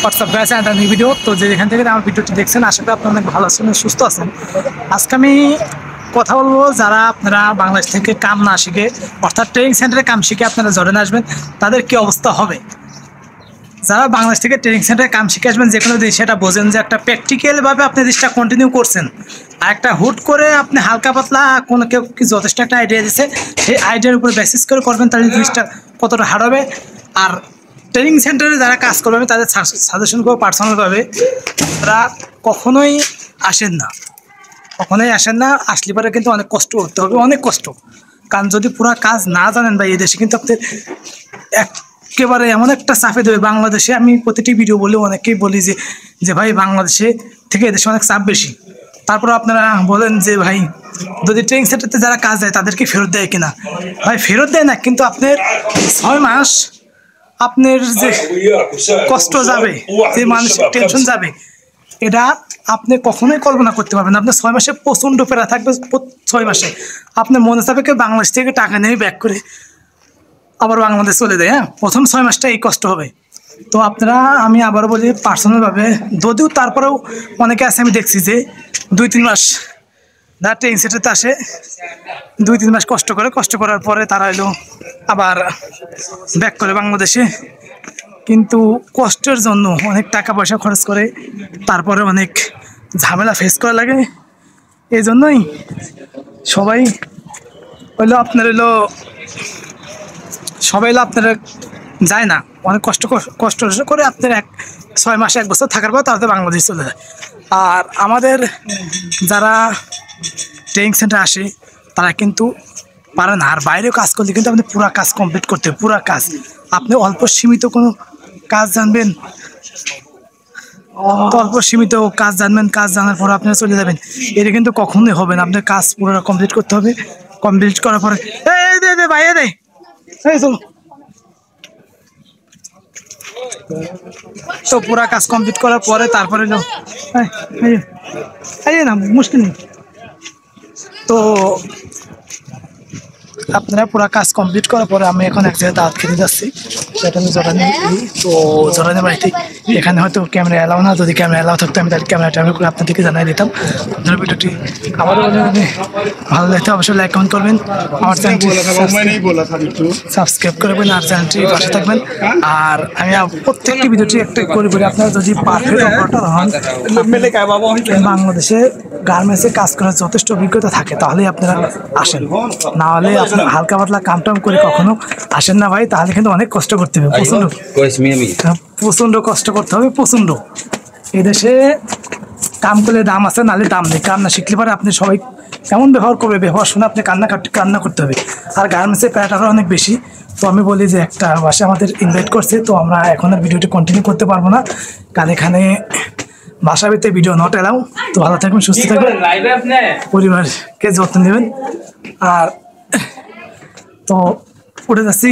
WhatsApp guys একটা new video. তো যেখান থেকে আমার ভিডিওটি দেখছেন আশা করি আপনারা অনেক ভালো আছেন, সুস্থ আছেন। আজকে আমি কথা বলবো যারা আপনারা বাংলাদেশ থেকে কাম না শিখে অর্থাৎ ট্রেনিং সেন্টারে কাম শিখে আপনারা জয়েন আসবেন তাদের কি অবস্থা হবে। যারা বাংলাদেশ থেকে ট্রেনিং সেন্টারে কাম শিখে আসবেন যে কোনো জিনিস সেটা বোঝেন যে একটা প্র্যাকটিক্যালভাবে আপনি জিনিসটা কন্টিনিউ করছেন, আর একটা হুট করে আপনি হালকা পাতলা কোনো কেউ কি যথেষ্ট একটা আইডিয়া দিচ্ছে সেই আইডিয়ার উপরে বেসিস করে করবেন, তাহলে জিনিসটা কতটা হার্ড হবে। আর ট্রেনিং সেন্টারে যারা কাজ করবে তাদের সাজেশন করবো পার্সোনালভাবে, তারা কখনোই আসেন না, আসলে পরে কিন্তু অনেক কষ্ট করতে হবে, অনেক কষ্ট। কারণ যদি পুরো কাজ না জানেন ভাই এই দেশে কিন্তু আপনি একেবারে এমন একটা চাপে দেবে। বাংলাদেশে আমি প্রতিটি ভিডিও বলি, অনেকেই বলি যে ভাই বাংলাদেশে থেকে এদেশে অনেক চাপ বেশি। তারপরে আপনারা বলেন যে ভাই যদি ট্রেনিং সেন্টারতে যারা কাজ দেয় তাদেরকে ফেরত দেয় কিনা। ভাই ফেরত দেয় না, কিন্তু আপনার 6 মাস আপনার যে কষ্ট যাবে, যে মানসিক টেনশন যাবে, এটা আপনি কখনোই কল্পনা করতে পারবেন না। আপনার 6 মাসে প্রচণ্ড প্যারা থাকবে। 6 মাসে আপনার মনে চাবে কেউ বাংলাদেশ থেকে টাকা নিয়ে ব্যাক করে আবার বাংলাদেশ চলে যায়। হ্যাঁ, প্রথম 6 মাসটা এই কষ্ট হবে। তো আপনারা, আমি আবারও বলি পার্সোনালভাবে, যদিও তারপরেও অনেকে আছে আমি দেখছি যে 2-3 মাস যারা ট্রেনিং সেন্টারতে আসে 2-3 মাস কষ্ট করার পরে তারা এলো আবার ব্যাক করে বাংলাদেশে, কিন্তু কষ্টের জন্য অনেক টাকা পয়সা খরচ করে, তারপরে অনেক ঝামেলা ফেস করা লাগে। এই জন্যই সবাই আপনারা যায় না, অনেক কষ্ট করে আপনার 6 মাস 1 বছর থাকার পর তাদের বাংলাদেশ চলে যায়। আর আমাদের যারা ট্রেনিং সেন্টার আসে তারা কিন্তু পারে না। আর বাইরেও কাজ করলে কিন্তু আপনি পুরো কাজ কমপ্লিট করতে হবে, পুরো কাজ। আপনি অল্প সীমিত কোনো কাজ জানবেন, কাজ জানার পরে আপনারা চলে যাবেন, এটা কিন্তু কখনোই হবে না। আপনার কাজ পুরো কমপ্লিট করতে হবে। কমপ্লিট করার পরে চলো, তো পুরা কাজ কমপ্লিট করার পরে তারপরে না মুশকিল নেই। তো আপনারা পুরো কাজ কমপ্লিট করার পরে আমি এখন এক জায়গায় দাঁত খেতে যাচ্ছি, সেটা আমি জরানি। তো জরানি বাড়িতে এখানে হয়তো ক্যামেরা এলাও না, যদি ক্যামেরা এলাও থাকতো আমি তাহলে ক্যামেরা ট্যামেরা করে আপনাদেরকে জানাই দিতাম। আপনার ভিডিওটি আবারও ভালো লাগতে অবশ্যই লাইক কমেন্ট করবেন, আমার চ্যানেলটি সাবস্ক্রাইব করবেন, আর চ্যানেলটি পাশে থাকবেন। আর আমি প্রত্যেকটি ভিডিওটি একটা করে আপনারা যদি পারফেক্ট অপারেটর হন, বাংলাদেশে গার্মেন্টসে কাজ করার যথেষ্ট অভিজ্ঞতা থাকে, তাহলেই আপনারা আসেন। না হলে আপনার হালকা পাতলা কাম করে কখনো আসেন না ভাই, তাহলে কিন্তু অনেক কষ্ট করতে হবে, প্রচন্ড কষ্ট করতে হবে, প্রচন্ড। এদেশে কাম করলে দাম আছে, নাহলে দাম নেই। কাম না শিখলে পরে আপনি সবাই কেমন ব্যবহার করবে, ব্যবহার শুনে আপনি কান্না করতে হবে। আর গার্মেন্টসের প্যাটারও অনেক বেশি। তো আমি বলি যে একটা বাসে আমাদের ইনভাইট করছে, তো আমরা এখন আর ভিডিওটি কন্টিনিউ করতে পারবো না, কারণ এখানে বাসা ভিতরে ভিডিও নট এলাও। তো ভালো থাকবেন, সুস্থ থাকবেন, পরিবারকে যত্ন নেবেন। আর তো উঠে যাচ্ছি।